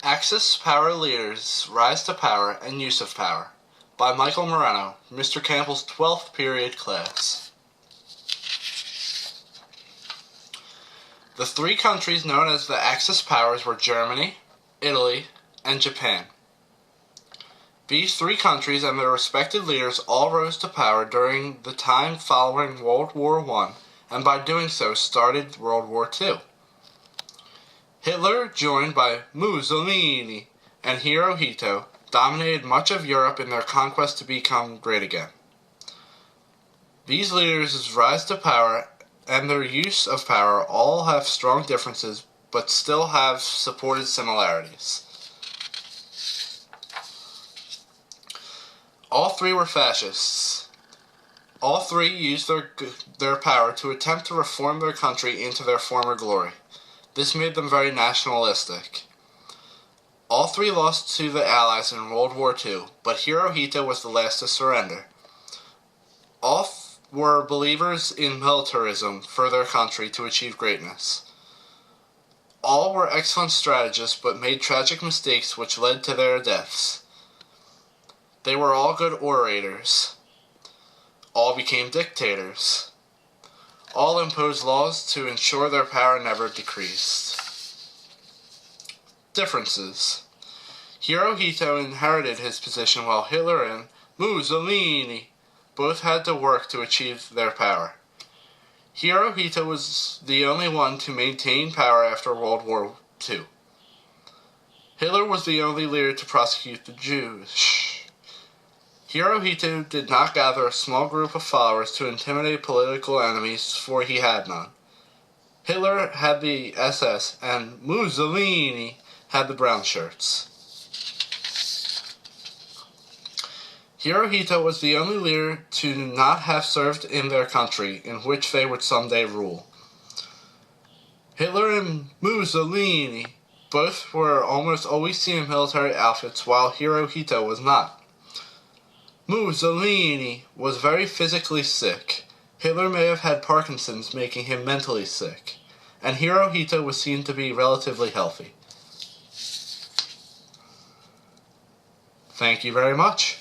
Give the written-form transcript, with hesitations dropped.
Axis Power Leaders, Rise to Power and Use of Power by Michael Moreno, Mr. Campbell's 12th period class. The three countries known as the Axis powers were Germany, Italy, and Japan. These three countries and their respective leaders all rose to power during the time following World War I, and by doing so started World War II. Hitler, joined by Mussolini and Hirohito, dominated much of Europe in their conquest to become great again. These leaders' rise to power and their use of power all have strong differences, but still have supported similarities. All three were fascists. All three used their power to attempt to reform their country into their former glory. This made them very nationalistic. All three lost to the Allies in World War II, but Hirohito was the last to surrender. All were believers in militarism for their country to achieve greatness. All were excellent strategists, but made tragic mistakes which led to their deaths. They were all good orators. All became dictators. All imposed laws to ensure their power never decreased. Differences. Hirohito inherited his position while Hitler and Mussolini both had to work to achieve their power. Hirohito was the only one to maintain power after World War II. Hitler was the only leader to prosecute the Jews. Hirohito did not gather a small group of followers to intimidate political enemies, for he had none. Hitler had the SS, and Mussolini had the brown shirts. Hirohito was the only leader to not have served in their country, in which they would someday rule. Hitler and Mussolini both were almost always seen in military outfits, while Hirohito was not. Mussolini was very physically sick. Hitler may have had Parkinson's, making him mentally sick, and Hirohito was seen to be relatively healthy. Thank you very much.